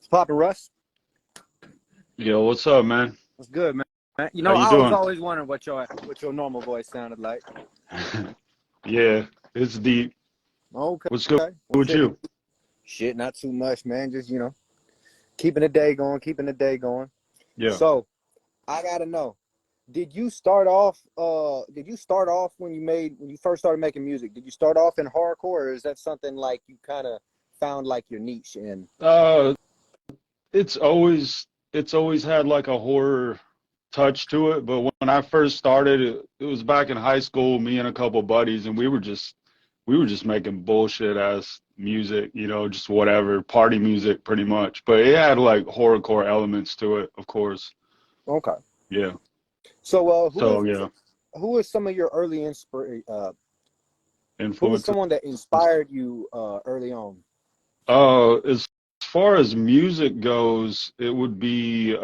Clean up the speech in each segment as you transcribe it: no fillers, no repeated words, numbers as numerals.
What's poppin', Russ? Yo, what's up, man? What's good, man? You How know, you I was doing? always wondering what your normal voice sounded like. Yeah, it's deep. Okay. What's good Well, with you? shit, not too much, man. Just keeping the day going, keeping the day going. Yeah. So I gotta know, did you start off when you first started making music? Did you start off in hardcore, or is that something like you kind of found like your niche in? Uh, it's always had like a horror touch to it, but when I first started, it was back in high school, me and a couple buddies, and we were just making bullshit ass music, just whatever, party music pretty much. But it had like horrorcore elements to it, of course. Okay. Yeah. So So yeah, who is some of your early who was influences. someone that inspired you early on? As far as music goes, it would be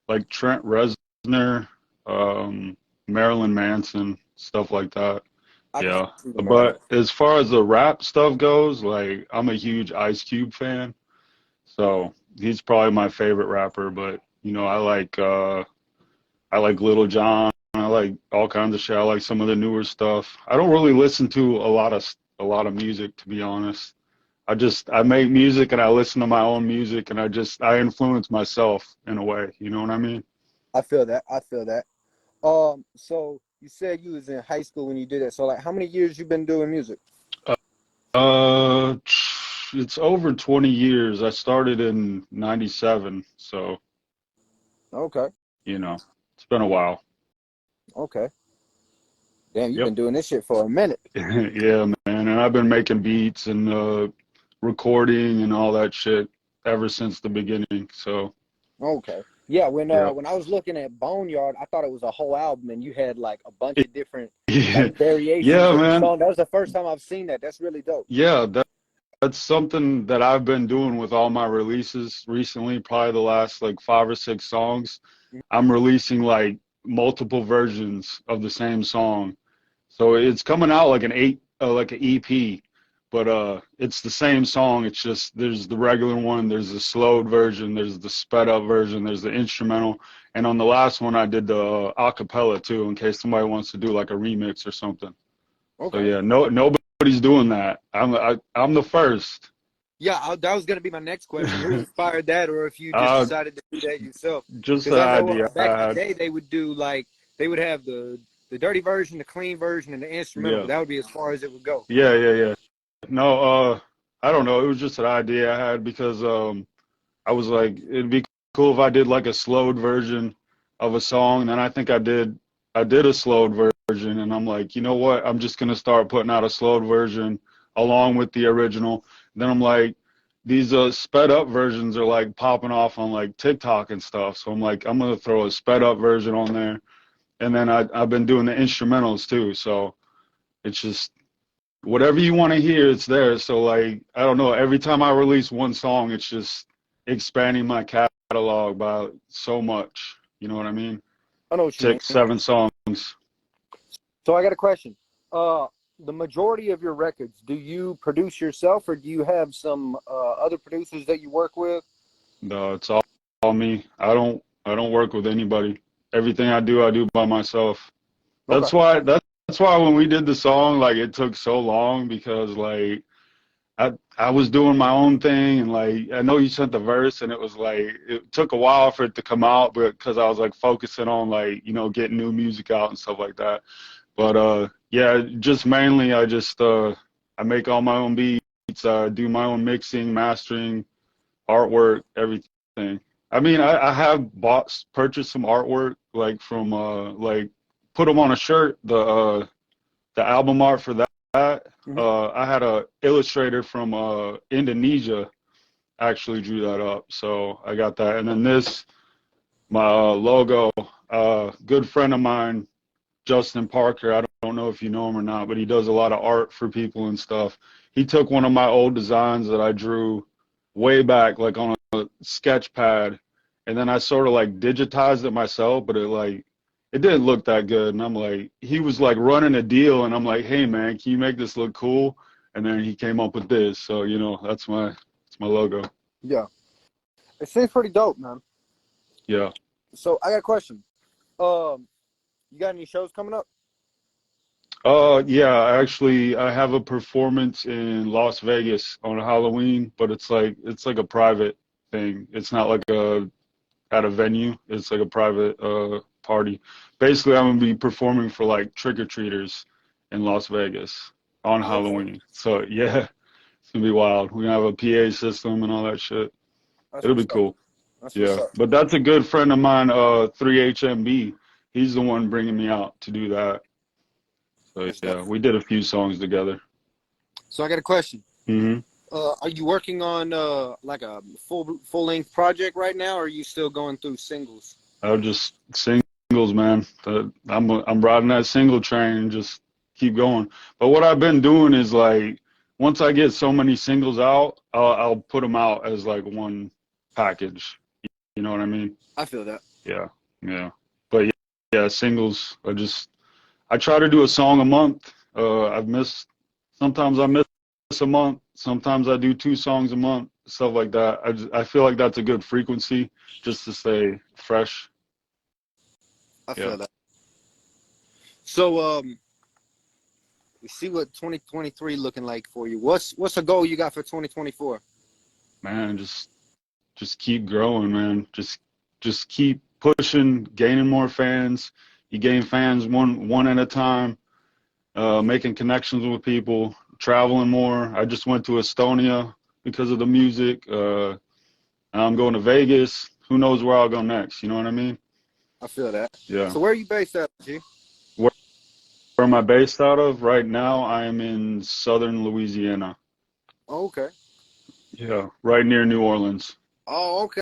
like Trent Reznor, um, Marilyn Manson, stuff like that. I can Yeah. see the Maryland. But as far as the rap stuff goes, like I'm a huge Ice Cube fan, so he's probably my favorite rapper. But I like Little John. I like all kinds of shit. I like some of the newer stuff. I don't really listen to a lot of music, to be honest. I make music and I listen to my own music and I influence myself in a way. You know what I mean? I feel that. I feel that. So you said you was in high school when you did that. So like, how many years you been doing music? Uh, it's over 20 years. I started in 97, so Okay. you know, it's been a while. Okay. Damn, you've Yep. been doing this shit for a minute. Yeah, man. And I've been making beats and recording and all that shit ever since the beginning. So, Okay. Yeah. When yeah. when I was looking at Boneyard, I thought it was a whole album, and you had like a bunch of different Yeah, like variations yeah, of the man. song. That was the first time I've seen that. That's really dope. Yeah, that's something that I've been doing with all my releases recently, probably the last like 5 or 6 songs. I'm releasing like multiple versions of the same song. So it's coming out like like an EP, but it's the same song. It's just there's the regular one, there's the slowed version, there's the sped up version, there's the instrumental, and on the last one I did the acapella too, in case somebody wants to do like a remix or something. So Okay. yeah, nobody's doing that. I'm the first. Yeah, that was gonna be my next question. Who inspired that, or if you just uh, decided to do that yourself? just Because an I know idea I back in the had. day they would do like they would have the dirty version, the clean version, and the instrumental. But Yeah, that would be as far as it would go. yeah. No, I don't know. It was just an idea I had because I was like, it'd be cool if I did like a slowed version of a song. And then I did a slowed version, and I'm like, you know what? I'm just gonna start putting out a slowed version along with the original. Then I'm like, these sped up versions are like popping off on like TikTok and stuff. So I'm like, I'm gonna throw a sped up version on there. And then I've been doing the instrumentals too. So it's just whatever you want to hear, it's there. So like, I don't know, every time I release one song, it's just expanding my catalog by so much. You know what I mean? I know what you mean. 6, 7 songs. So I got a question. Uh, the majority of your records, do you produce yourself, or do you have some other producers that you work with? No, it's all me. I don't work with anybody. Everything I do by myself. Okay. That's why when we did the song, like it took so long because like I was doing my own thing, and like I know you sent the verse and it was like it took a while for it to come out, but because I was like focusing on like getting new music out and stuff like that. But yeah, just mainly I make all my own beats, do my own mixing, mastering, artwork, everything. I mean, I have purchased some artwork like from like put them on a shirt, the album art for that. Hmm. I had a illustrator from Indonesia actually drew that up, so I got that. And then my logo, good friend of mine, Justin Parker. I don't know if you know him or not, but he does a lot of art for people and stuff. He took one of my old designs that I drew way back, like on a sketch pad, and then I sort of like digitized it myself, but it didn't look that good. And I'm like, he was like running a deal, and I'm like, hey man, can you make this look cool? And then he came up with this, so that's my logo. Yeah. It seems pretty dope, man. Yeah. So I got a question. You got any shows coming up? Yeah, actually, I have a performance in Las Vegas on Halloween, but it's like a private thing. It's not like a at a venue. It's like a private party. Basically, I'm gonna be performing for like trick-or-treaters in Las Vegas on Oh, okay. Halloween. So yeah, it's gonna be wild. We're gonna have a PA system and all that shit. That's It'll what's be up. cool. That's what's Yeah, up. but that's a good friend of mine, 3HMB. He's the one bringing me out to do that. So That's dope. yeah, we did a few songs together. So I got a question. Hmm. Are you working on like a full length project right now, or are you still going through singles? I'll just singles, man. I'm riding that single train and just keep going. But what I've been doing is like once I get so many singles out, I'll put them out as like one package. You know what I mean? I feel that. Yeah, yeah. But yeah, singles. I try to do a song a month. I've missed sometimes I miss a month. Sometimes I do 2 songs a month, stuff like that. I feel like that's a good frequency just to stay fresh. I Yeah. feel that. So we see what 2023 looking like for you. What's a goal you got for 2024? Man, just keep growing, man. Just keep pushing, gaining more fans. You gain fans one at a time, making connections with people, traveling more. I just went to Estonia because of the music. I'm going to Vegas. Who knows where I'll go next? You know what I mean? I feel that. Yeah. So where are you based at, G? Where, where am I based out of? Right now, I am in southern Louisiana. Oh, okay. Yeah, right near New Orleans. Oh, okay.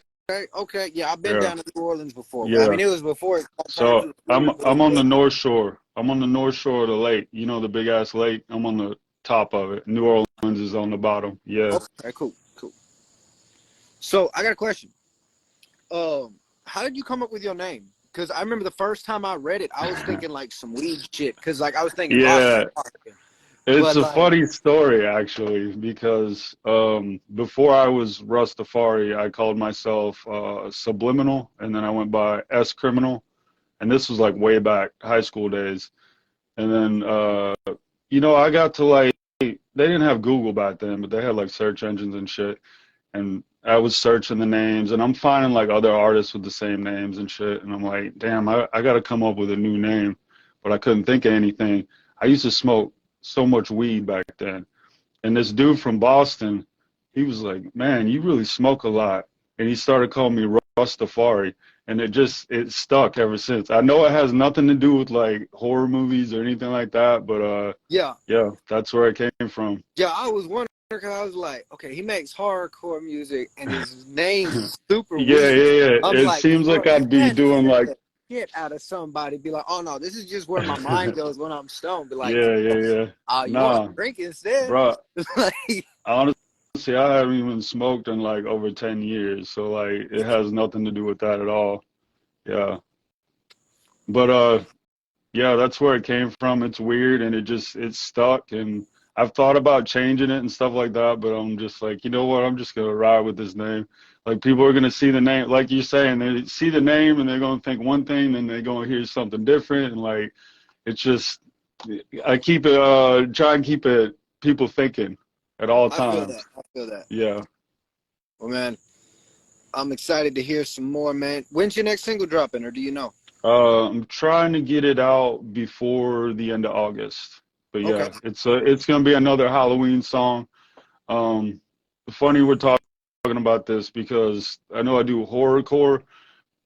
Okay. Yeah, I've been Yeah, down to New Orleans before. Well, I yeah. mean, it was before it got turned So to a I'm resort, but I'm on it the was North Shore. I'm on the North Shore of the lake. You know the big ass lake. I'm on the top of it. New Orleans is on the bottom. Yeah. okay. Cool. So I got a question. How did you come up with your name? Because I remember the first time I read it, I was thinking like some weed shit. Because like I was thinking rock, Yeah. It's but a like, funny story actually because before I was Russ Tafari, I called myself Subliminal, and then I went by S Criminal, and this was like way back high school days. And then I got to like they didn't have Google back then, but they had like search engines and shit. And I was searching the names, and I'm finding like other artists with the same names and shit. And I'm like, damn, I got to come up with a new name, but I couldn't think of anything. I used to smoke so much weed back then, and this dude from Boston, he was like, man, you really smoke a lot, and he started calling me Russ Tafari, and it stuck ever since. I know it has nothing to do with like horror movies or anything like that, but yeah, yeah, that's where it came from. I was wondering because I was like, okay, he makes horrorcore music and his name's super Yeah, weird. yeah, yeah. I'm It like, seems bro, like you I'd be can't doing send like, the shit out of somebody. Be like, oh no, this is just where my mind goes when I'm stoned. Be like, yeah, yeah, yeah. you want to Nah, drink instead? bro. Like, Honestly, I haven't even smoked in like over 10 years, so like it has nothing to do with that at all. Yeah. But yeah, that's where it came from. It's weird and it's stuck, and I've thought about changing it and stuff like that, but I'm just like, you know what? I'm just gonna ride with this name. Like people are gonna see the name, like you're saying, they see the name and they're gonna think one thing, then they're gonna hear something different, and like it's just I keep it try and keep it people thinking at all I feel that. times. I feel that. Yeah. Well, man, I'm excited to hear some more, man. When's your next single dropping, or do you know? I'm trying to get it out before the end of August. But Okay. yeah, it's gonna be another Halloween song. Um, Funny we're talking about this because I know I do horrorcore,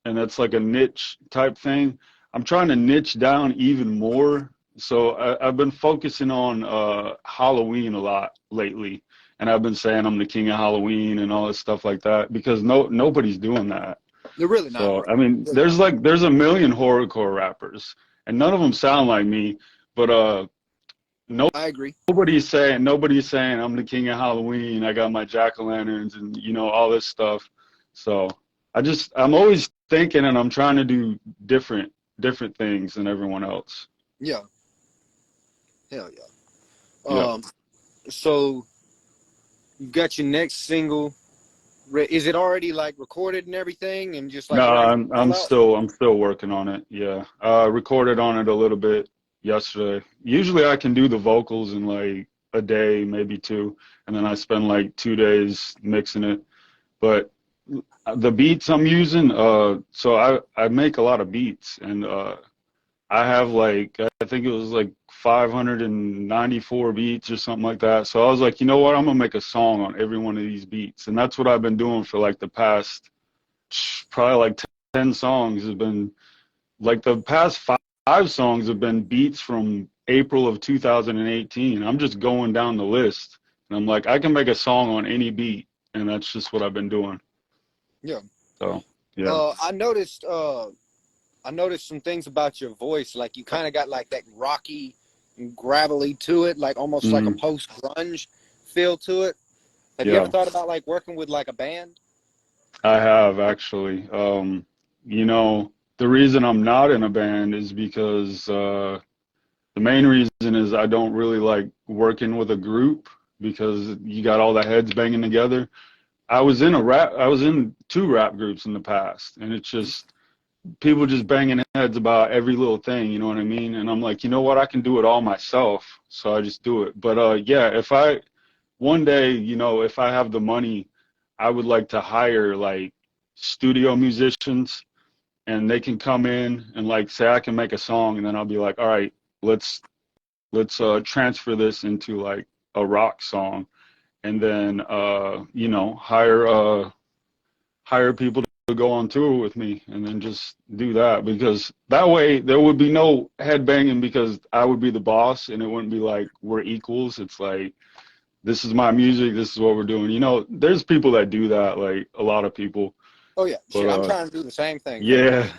and that's like a niche type thing. I'm trying to niche down even more. So I've been focusing on Halloween a lot lately, and I've been saying I'm the king of Halloween and all this stuff like that because nobody's doing that. They're really not, So bro. I mean, Really not. there's a million horrorcore rappers, and none of them sound like me. But I agree. nobody's saying I'm the king of Halloween. I got my jack-o'-lanterns and all this stuff. So I'm always thinking, and I'm trying to do different things than everyone else. Yeah. Hell yeah. Yeah. So you got your next single Is it already like recorded and everything, and just like No, ready to I'm roll out? still working on it. Yeah. Recorded on it a little bit yesterday. Usually I can do the vocals in like a day, maybe two, and then I spend like 2 days mixing it. But the beats I'm using, so I make a lot of beats, and I have like, I think it was like 594 beats or something like that. So I was like, you know what? I'm gonna make a song on every one of these beats, and that's what I've been doing for like the past probably like 10 songs. Have been like the past five songs have been beats from April of 2018. I'm just going down the list, and I'm like, I can make a song on any beat, and that's just what I've been doing. Yeah. So yeah. I noticed some things about your voice. Like you kind of got like that rocky, gravelly to it, like almost like a Mm, post grunge feel to it. Have you ever yeah. thought about like working with like a band? I have actually. You know, the reason I'm not in a band is because the main reason is I don't really like working with a group because you got all the heads banging together. I was in two rap groups in the past, and it's just people just banging heads about every little thing, you know what I mean? And I'm like, you know what, I can do it all myself, so I just do it. But yeah, if I one day, you know, if I have the money, I would like to hire like studio musicians, and they can come in and like say I can make a song, and then I'll be like, all right, let's transfer this into like a rock song, and then you know, hire people to go on tour with me, and then just do that, because that way there would be no headbanging, because I would be the boss, and it wouldn't be like we're equals. It's like, this is my music, this is what we're doing. You know, there's people that do that, like a lot of people. Oh yeah, But shit. I'm trying to do the same thing, man. yeah,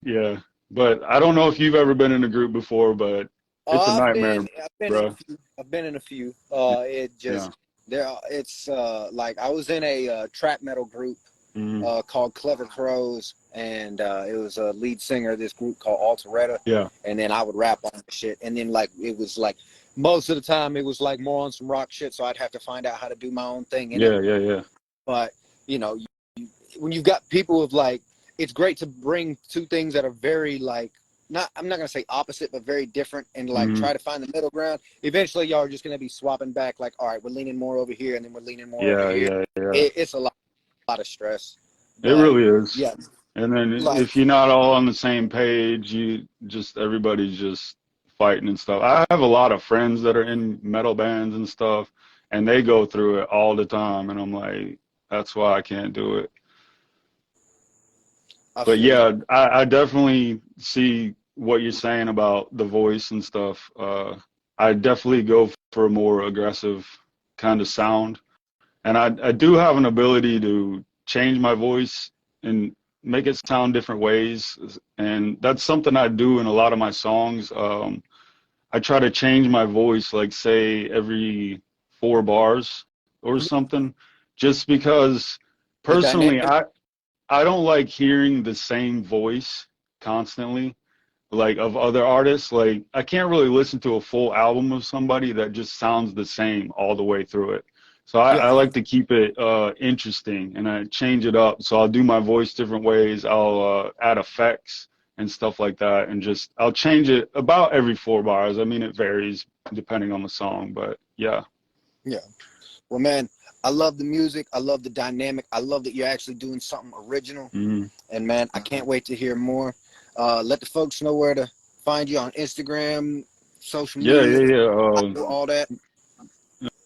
yeah. But I don't know if you've ever been in a group before, but it's a nightmare, I've been in a bro. few. I've been in a few. It Yeah. just there. It's like I was in a trap metal group Mhm. called Clever Crows, and it was a lead singer of this group called Altaretta, Yeah. and then I would rap on the shit, and then like it was like most of the time it was like more on some rock shit, so I'd have to find out how to do my own thing in it. Yeah, yeah, yeah. But you know, when you've got people with like, it's great to bring two things that are very like, not, I'm not gonna say opposite, but very different, and like Mhm. try to find the middle ground. Eventually, y'all are just gonna be swapping back. Like, all right, we're leaning more over here, and then we're leaning more over Yeah, here. yeah, yeah. It's a lot of stress, It but really is. yeah, And then like if you're not all on the same page, everybody's just fighting and stuff. I have a lot of friends that are in metal bands and stuff, and they go through it all the time, and I'm like, that's why I can't do it. I But feel you. yeah, I definitely see what you're saying about the voice and stuff. I definitely go for a more aggressive kind of sound. And I do have an ability to change my voice and make it sound different ways. And that's something I do in a lot of my songs. I try to change my voice, like say every 4 bars or something, just because The personally, dynamic. I don't like hearing the same voice constantly, like of other artists. Like I can't really listen to a full album of somebody that just sounds the same all the way through it. So Yeah, I like to keep it interesting, and I change it up. So I'll do my voice different ways. I'll add effects and stuff like that, and just I'll change it about every 4 bars. I mean, it varies depending on the song, but yeah. yeah. Well, man, I love the music. I love the dynamic. I love that you're actually doing something original. Hmm. And man, I can't wait to hear more. Let the folks know where to find you on Instagram, social Yeah, media, yeah, yeah. all that.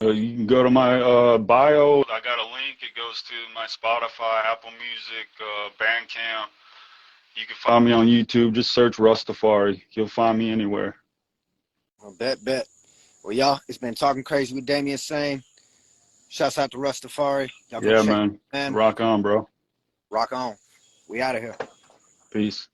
You can go to my bio. I got a link. It goes to my Spotify, Apple Music, Bandcamp. You can find me on YouTube. Just search Russ Tafari. You'll find me anywhere. Well, bet. Well, y'all, it's been Talking Crazy with Damien Sane. Shouts out to Russ Tafari. Y'all go Yeah, check man. it, man. Rock on, bro. Rock on. We out of here. Peace.